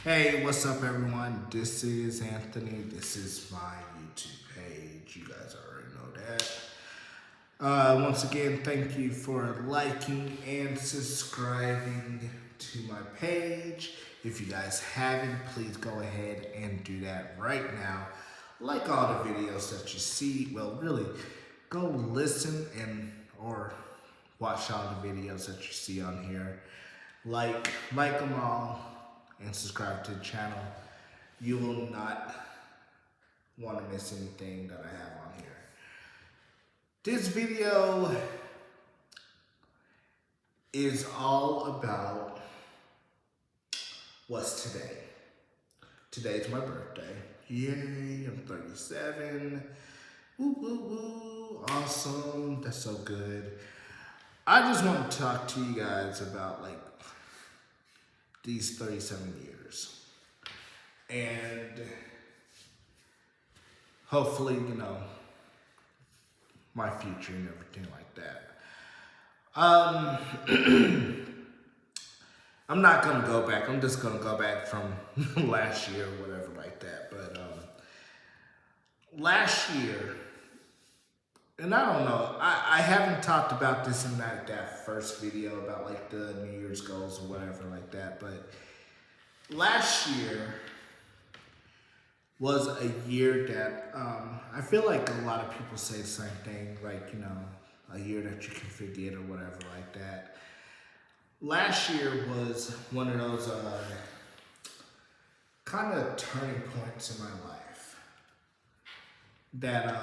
Hey, what's up, everyone? This is Anthony. This is my YouTube page. You guys already know that. Once again, thank you for liking and subscribing to my page. If you guys haven't, please go ahead and do that right now. Like all the videos that you see. Well, really, go listen or watch all the videos that you see on here. Like them all and subscribe to the channel. You will not want to miss anything that I have on here. This video is all about what's today. Today's my birthday. Yay, I'm 37. Woo, woo, woo. Awesome. That's so good. I just want to talk to you guys about these 37 years. And hopefully, my future and everything like that. I'm not gonna go back. I'm just gonna go back from last year or whatever like that. But last year, and I don't know, I haven't talked about this in that first video about the New Year's goals or whatever like that. But last year was a year that I feel like a lot of people say the same thing, a year that you can forget or whatever like that. Last year was one of those kind of turning points in my life that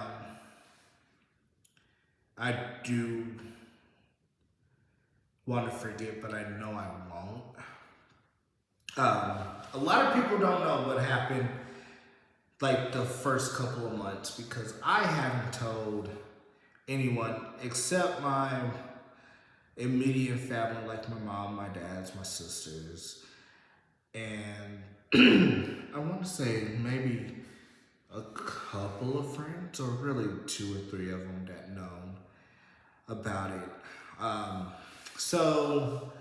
I do want to forget, but I know I won't. A lot of people don't know what happened the first couple of months because I haven't told anyone except my immediate family, like my mom, my dad, my sisters, and I want to say maybe a couple of friends, or really 2 or 3 of them that know about it. So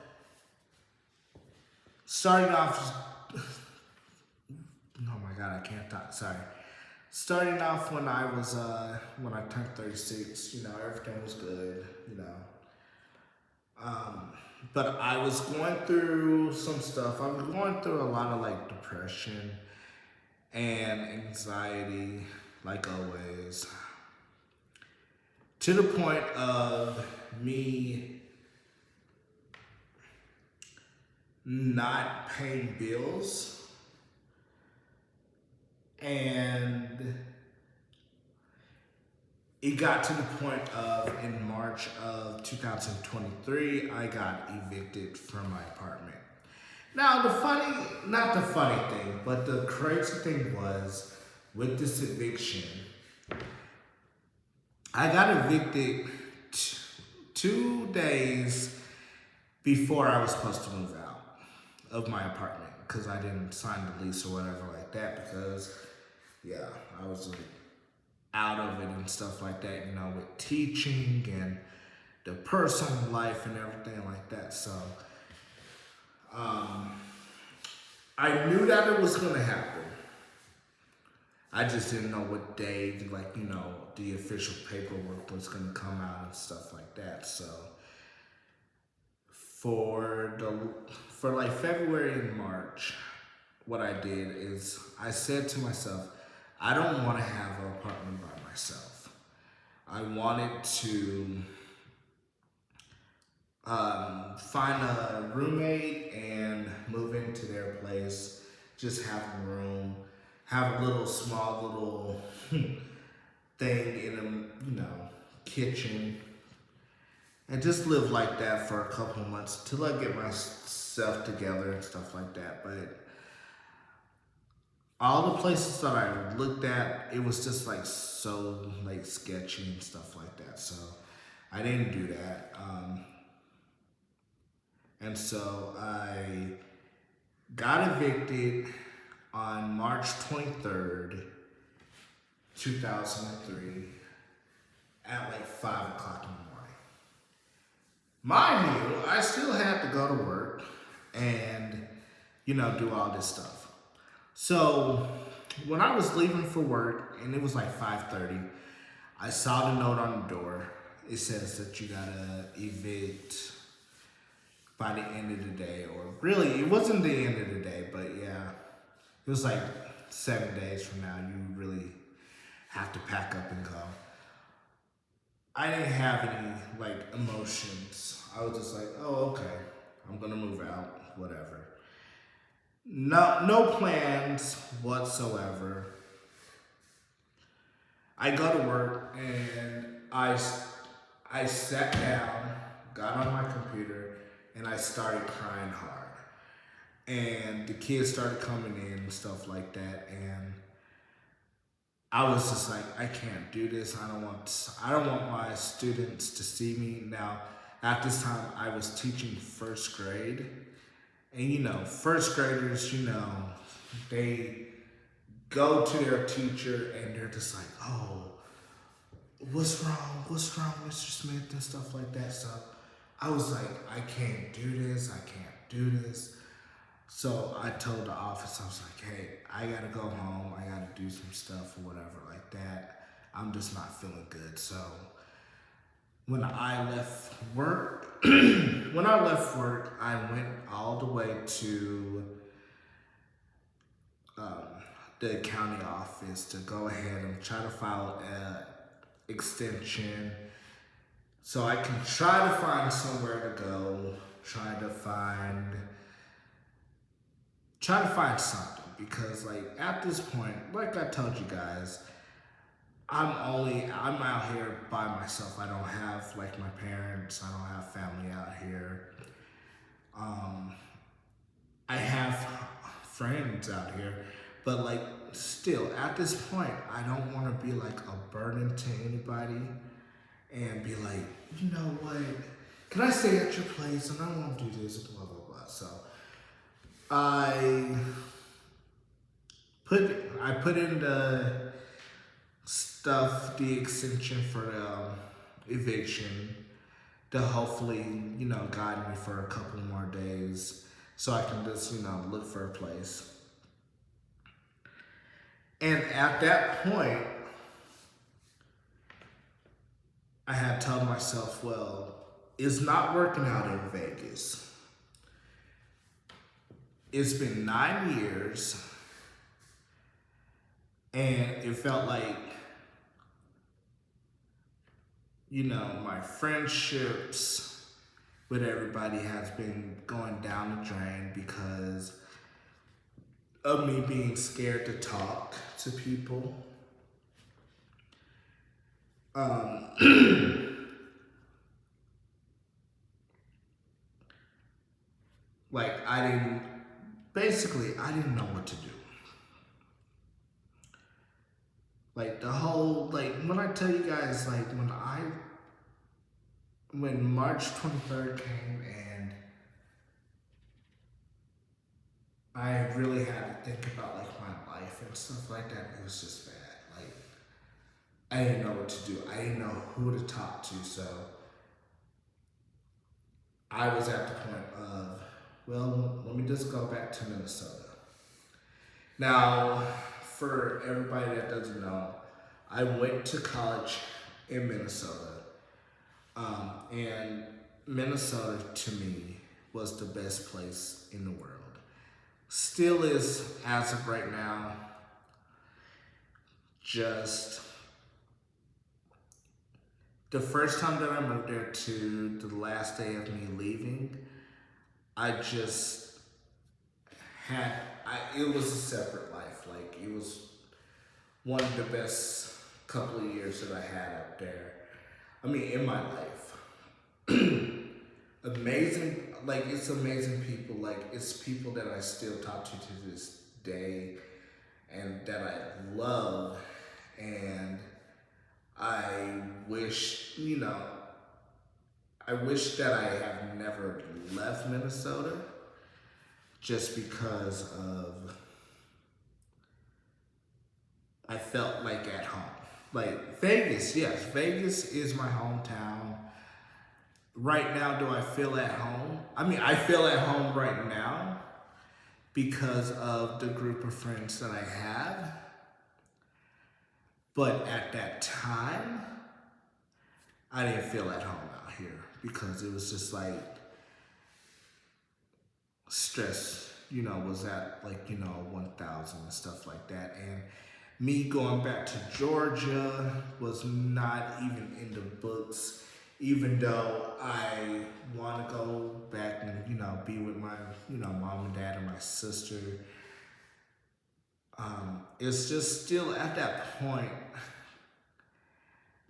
starting off, oh my God, I can't talk. Sorry. Starting off when I turned 36, everything was good, But I was going through some stuff. I was going through a lot of depression and anxiety, like always, to the point of me not paying bills. And it got to the point of, in March of 2023, I got evicted from my apartment. Now, not the funny thing, but the crazy thing was, with this eviction, I got evicted 2 days before I was supposed to move out of my apartment because I didn't sign the lease or whatever like that because, I was out of it and stuff like that, with teaching and the personal life and everything like that. So I knew that it was going to happen. I just didn't know what day, the official paperwork was going to come out and stuff like that. So for February and March, what I did is I said to myself, I don't want to have an apartment by myself. I wanted to find a roommate and move into their place, just have a room, have a small little thing in a kitchen, and just live like that for a couple of months till I get myself together and stuff like that. But all the places that I looked at, it was just so sketchy and stuff like that. So I didn't do that. And so I got evicted on March 23rd, 2003 at 5 o'clock in the morning. Mind you, I still had to go to work and, do all this stuff. So when I was leaving for work, and it was like 5:30, I saw the note on the door. It says that you gotta evict by the end of the day, or really, it wasn't the end of the day, but yeah, it was like 7 days from now. You really have to pack up and go. I didn't have any like emotions. I was just like, oh, okay, I'm gonna move out, whatever. No plans whatsoever. I go to work and I sat down, got on my computer, and I started crying hard. And the kids started coming in and stuff like that, and I was just like, I can't do this. I don't want my students to see me. Now, at this time, I was teaching first grade, and first graders, they go to their teacher and they're just like, oh, what's wrong? What's wrong, Mr. Smith, and stuff like that. So I was like, I can't do this. I can't do this. So I told the office, I was like, hey, I gotta go home. I gotta do some stuff or whatever like that. I'm just not feeling good. So when I left work, I went all the way to the county office to go ahead and try to file an extension so I can try to find somewhere to go, try to find something, because like at this point, like I told you guys, I'm out here by myself. I don't have like my parents, I don't have family out here. I have friends out here, but like still at this point, I don't want to be like a burden to anybody and be like, you know what, can I stay at your place and I won't do this, blah blah blah. So I put in the stuff, the extension for the eviction, to hopefully guide me for a couple more days so I can just look for a place. And at that point, I had told myself, well, it's not working out in Vegas. It's been 9 years, and it felt like, my friendships with everybody has been going down the drain because of me being scared to talk to people. Like I didn't know what to do. Like the whole, like when I tell you guys, like when March 23rd came and I really had to think about like my life and stuff like that, it was just bad. Like I didn't know what to do. I didn't know who to talk to. So I was at the point of, well, let me just go back to Minnesota. Now, for everybody that doesn't know, I went to college in Minnesota. And Minnesota, to me, was the best place in the world. Still is, as of right now. Just the first time that I moved there to the last day of me leaving, it was a separate life. Like it was one of the best couple of years that I had up there. I mean, in my life. Amazing, like it's amazing people. Like it's people that I still talk to this day and that I love. And I wish that I have never left Minnesota just because of I felt like at home. Like Vegas, yes, Vegas is my hometown. Right now, do I feel at home? I mean, I feel at home right now, because of the group of friends that I have. But at that time, I didn't feel at home out here because it was just like stress, was at like, 1,000 and stuff like that. And me going back to Georgia was not even in the books, even though I want to go back and, be with my, mom and dad and my sister. It's just still at that point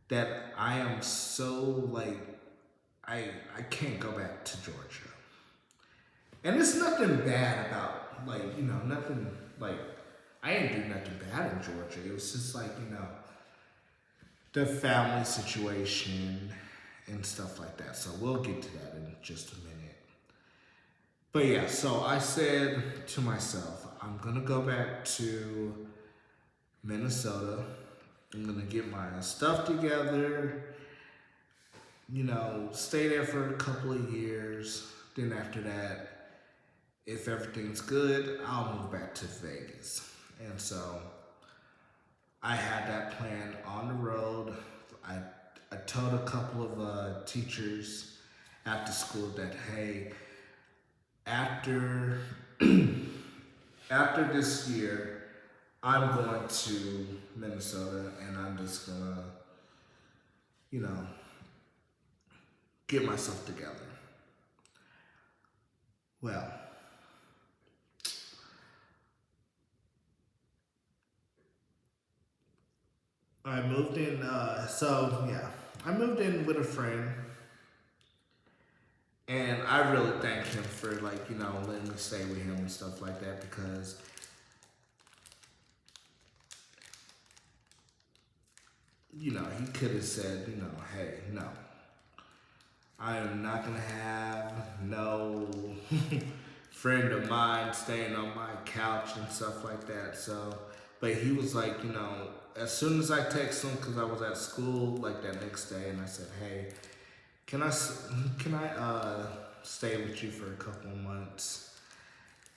that I am so like, I can't go back to Georgia. And it's nothing bad about, like, nothing, like, I didn't do nothing bad in Georgia. It was just like, the family situation and stuff like that. So we'll get to that in just a minute. But yeah, so I said to myself, I'm gonna go back to Minnesota. I'm gonna get my stuff together, stay there for a couple of years. Then after that, if everything's good, I'll move back to Vegas. And so I had that plan on the road. I told a couple of teachers after school that, hey, after after this year, I'm going to Minnesota and I'm just gonna, get myself together. Well, I moved in, I moved in with a friend, and I really thank him for, like, letting me stay with him and stuff like that, because he could have said, hey, no, I am not gonna have no friend of mine staying on my couch and stuff like that. So, but he was like, as soon as I texted him, because I was at school like that next day, and I said, hey, can I stay with you for a couple of months?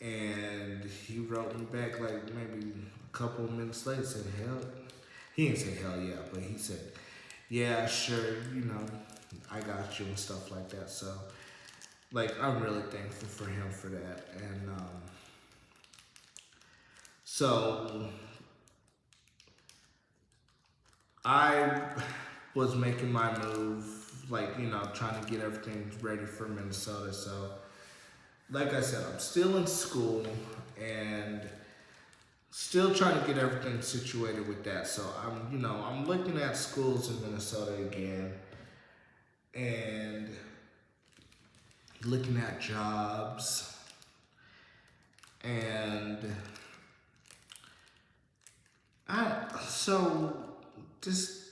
And he wrote me back like maybe a couple of minutes later, said, hell, he didn't say hell yeah, but he said, yeah, sure, I got you and stuff like that. So, like, I'm really thankful for him for that. And so I was making my move, like, trying to get everything ready for Minnesota. So, like I said, I'm still in school and still trying to get everything situated with that. So I'm looking at schools in Minnesota again and looking at jobs, and so this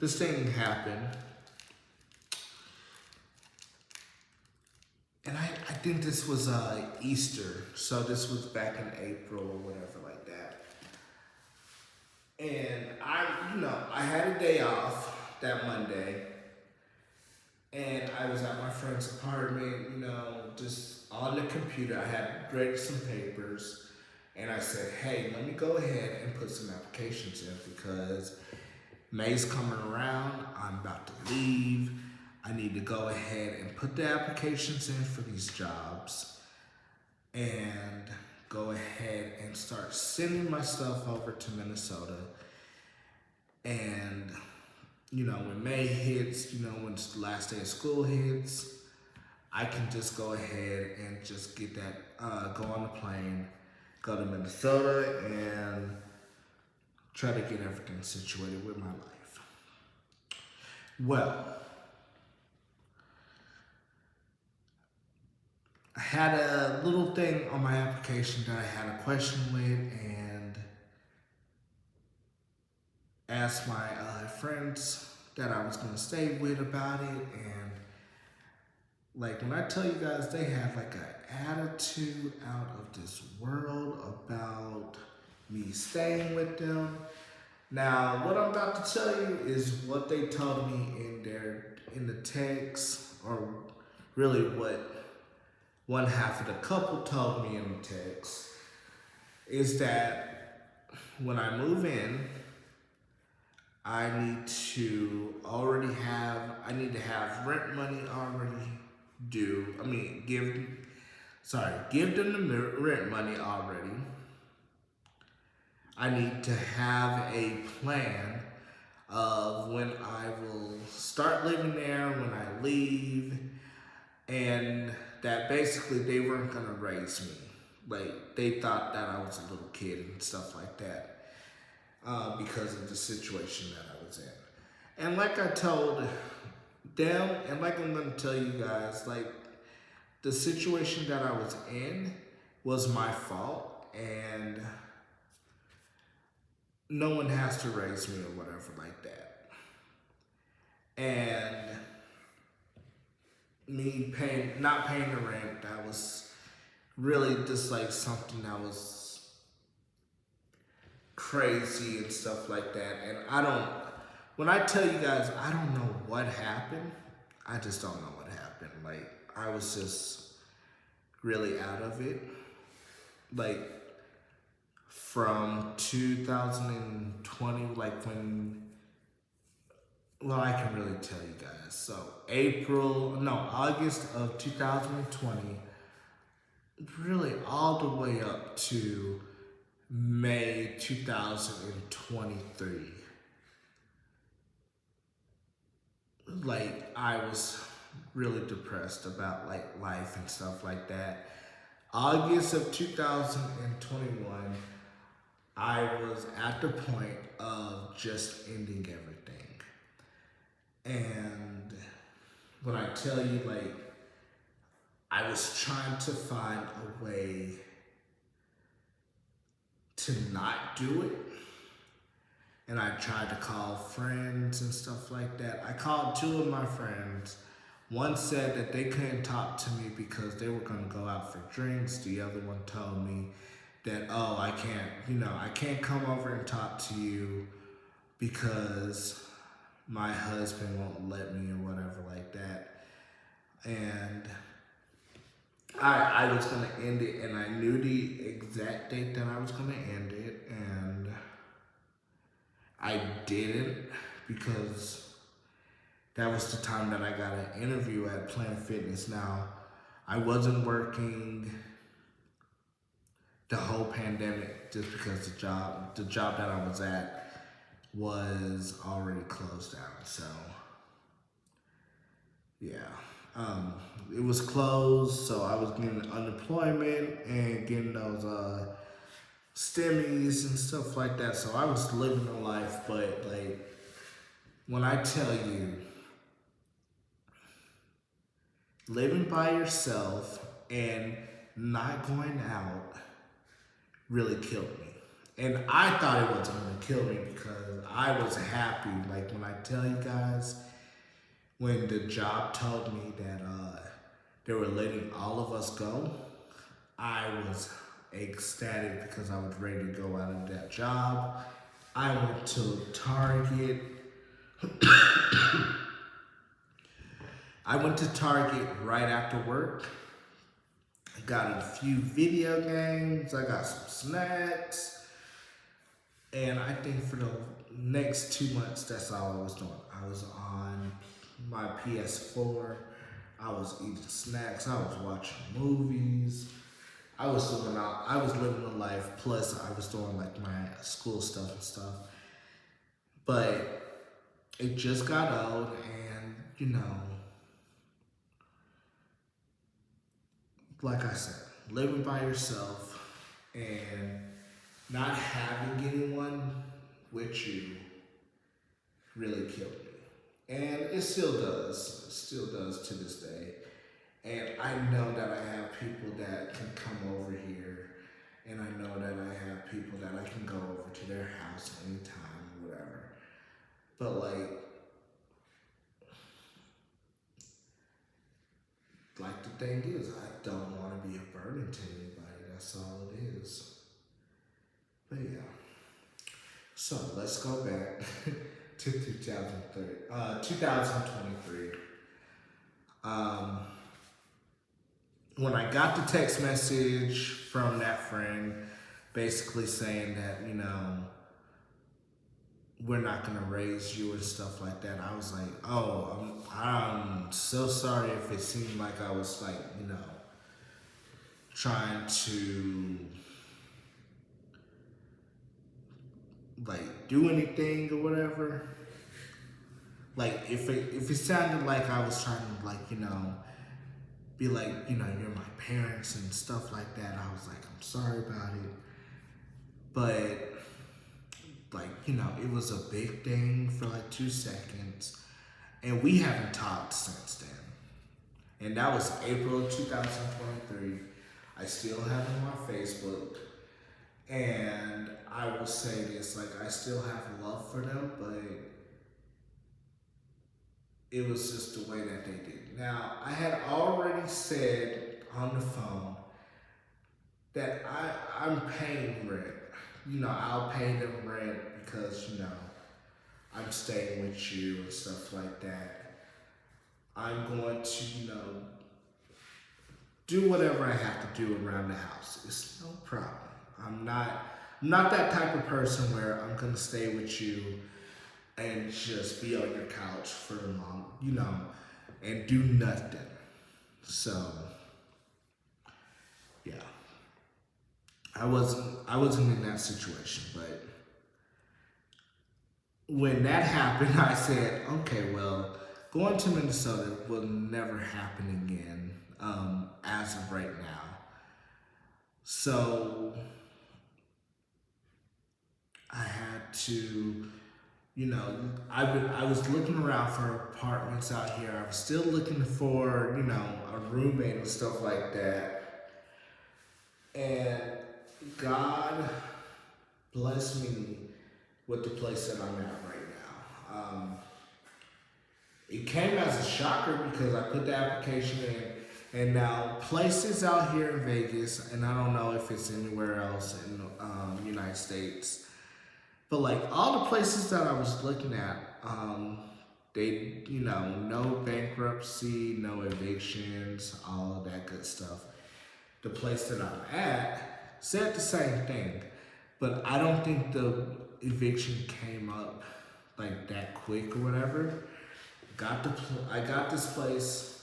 thing happened, and I think this was Easter, so this was back in April or whatever like that. And I had a day off that Monday, and I was at my friend's apartment, just on the computer. I had graded some papers, and I said, hey, let me go ahead and put some applications in because May's coming around. I'm about to leave. I need to go ahead and put the applications in for these jobs and go ahead and start sending my stuff over to Minnesota. And when May hits, when it's the last day of school hits, I can just go ahead and just get that, go on the plane, go to Minnesota, and try to get everything situated with my life. Well, I had a little thing on my application that I had a question with, and asked my friends that I was gonna stay with about it. And like, when I tell you guys, they had like an attitude out of this world about me staying with them. Now, what I'm about to tell you is what they told me in the text, or really what one half of the couple told me in the text is that when I move in, I need to have rent money already due. Give them the rent money already. I need to have a plan of when I will start living there, when I leave, and that basically they weren't gonna raise me. Like, they thought that I was a little kid and stuff like that, because of the situation that I was in. And like I told them, and like I'm gonna tell you guys, like, the situation that I was in was my fault, and no one has to raise me or whatever like that. And not paying the rent, that was really just like something that was crazy and stuff like that. And when I tell you guys, I don't know what happened. I just don't know what happened. Like, I was just really out of it. Like, from 2020, like I can really tell you guys. So August of 2020, really all the way up to May 2023. Like, I was really depressed about like life and stuff like that. August of 2021, I was at the point of just ending everything. And when I tell you, like, I was trying to find a way to not do it. And I tried to call friends and stuff like that. I called two of my friends. One said that they couldn't talk to me because they were going to go out for drinks. The other one told me that, oh, I can't come over and talk to you because my husband won't let me or whatever like that. And I was going to end it, and I knew the exact date that I was going to end it, and I didn't, because that was the time that I got an interview at Planet Fitness. Now, I wasn't working the whole pandemic just because the job that I was at was already closed down. So, yeah, it was closed, so I was getting unemployment and getting those stimmies and stuff like that. So I was living a life, but like, when I tell you, living by yourself and not going out really killed me. And I thought it wasn't going to kill me because I was happy. Like, when I tell you guys, when the job told me that they were letting all of us go, I was ecstatic because I was ready to go out of that job. I went to Target. I went to Target right after work. I got a few video games. I got some snacks. And I think for the next 2 months, that's all I was doing. I was on my PS4. I was eating snacks. I was watching movies. I was living a life. Plus, I was doing like my school stuff and stuff. But it just got old, and like I said, living by yourself and not having anyone with you really killed me. And it still does. It still does to this day. And I know that I have people that can come over here, and I know that I have people that I can go over to their house anytime, whatever. But like the thing is, I don't want to be a burden to anybody. That's all it is. But yeah. So let's go back to 2023. when I got the text message from that friend basically saying that, we're not gonna raise you and stuff like that, I was like, oh, I'm so sorry if it seemed like I was like, trying to like do anything or whatever. Like if it sounded like I was trying to like, be like, you're my parents and stuff like that, I was like, I'm sorry about it. But like, it was a big thing for like 2 seconds. And we haven't talked since then. And that was April 2023. I still have him on Facebook. And I will say this, like, I still have love for them, but it was just the way that they did. Now, I had already said on the phone that I'm paying rent. I'll pay them rent because, I'm staying with you and stuff like that. I'm going to, do whatever I have to do around the house. It's no problem. I'm not that type of person where I'm gonna stay with you and just be on your couch for a long, and do nothing. So yeah. I wasn't in that situation, but when that happened, I said, okay, well, going to Minnesota will never happen again, as of right now. So I had to, I was looking around for apartments out here. I was still looking for, a roommate and stuff like that. And God blessed me with the place that I'm at right now. It came as a shocker because I put the application in, and now places out here in Vegas, and I don't know if it's anywhere else in the United States, but like all the places that I was looking at, they, no bankruptcy, no evictions, all of that good stuff. The place that I'm at said the same thing, but I don't think the eviction came up like that quick or whatever. I got this place.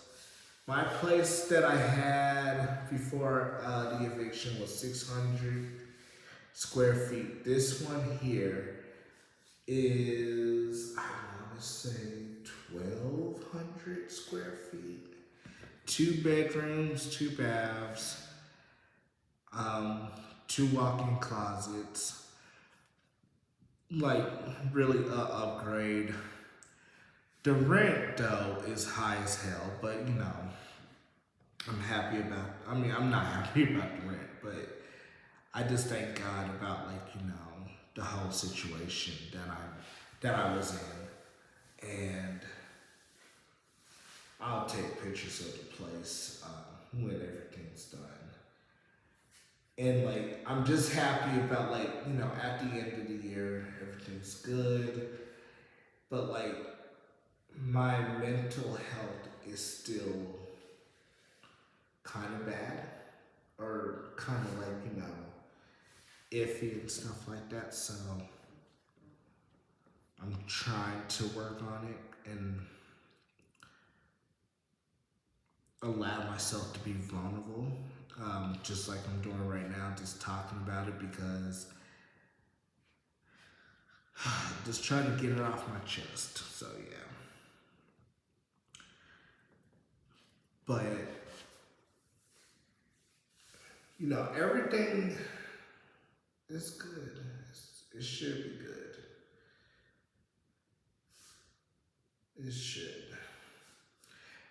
My place that I had before the eviction was 600 square feet. This one here is, I want to say 1,200 square feet. 2 bedrooms, 2 baths, 2 walk-in closets. Like really a upgrade. The rent though is high as hell, but I'm not happy about the rent, but I just thank God about like, the whole situation that I was in. And I'll take pictures of the place when everything's done. And like, I'm just happy about like, at the end of the year, everything's good. But like, my mental health is still kind of bad, or kind of like, iffy and stuff like that. So I'm trying to work on it and allow myself to be vulnerable, just like I'm doing right now, just talking about it because just trying to get it off my chest. So yeah. But everything is good. It should be good. It should.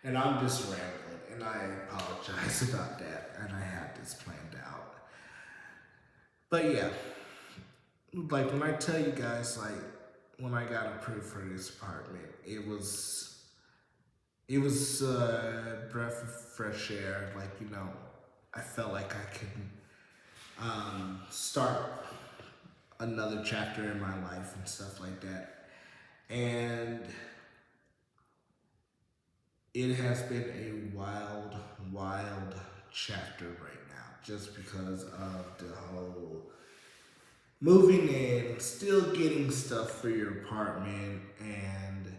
And I'm just rambling, and I apologize about that. And I had this planned out. But yeah, like when I tell you guys, like when I got approved for this apartment, it was a breath of fresh air. Like, I felt like I could start another chapter in my life and stuff like that. And it has been a wild, wild chapter right now, just because of the whole moving in, still getting stuff for your apartment, and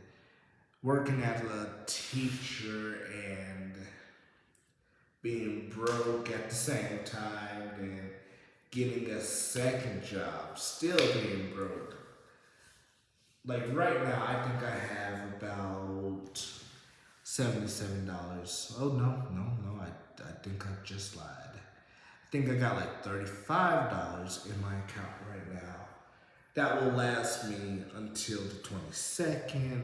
working as a teacher and being broke at the same time, and getting a second job, still being broke. Like right now, I think I have about $77. Oh no! I think I just lied. I think I got like $35 in my account right now. That will last me until the 22nd.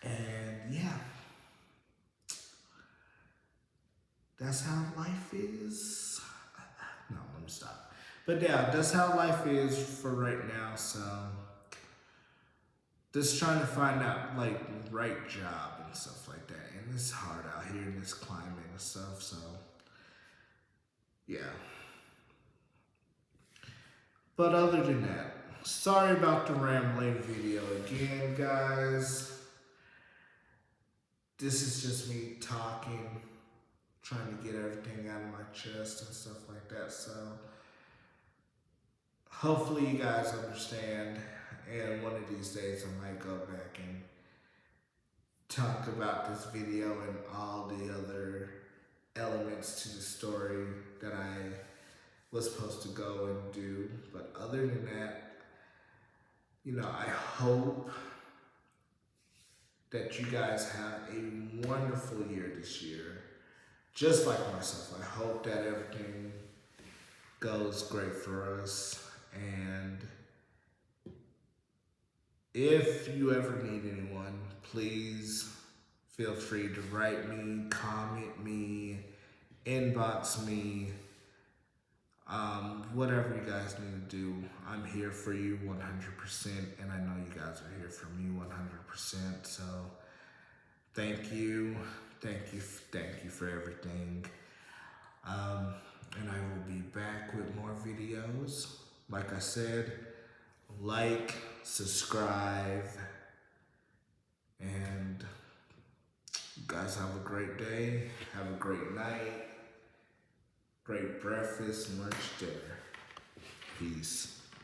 And yeah, that's how life is. No, let me stop. But yeah, that's how life is for right now. So just trying to find out like right job and stuff like that. And it's hard out here in this climate and stuff. So yeah. But other than that, sorry about the rambling video again, guys. This is just me talking, trying to get everything out of my chest and stuff like that. So hopefully you guys understand, and one of these days I might go back and talk about this video and all the other elements to the story that I was supposed to go and do. But other than that, I hope that you guys have a wonderful year this year. Just like myself, I hope that everything goes great for us. And if you ever need anyone, please feel free to write me, comment me, inbox me, whatever you guys need to do. I'm here for you 100%, and I know you guys are here for me 100%. So thank you for everything. And I will be back with more videos. Like I said, like, subscribe, and you guys have a great day, have a great night, great breakfast, lunch, dinner. Peace.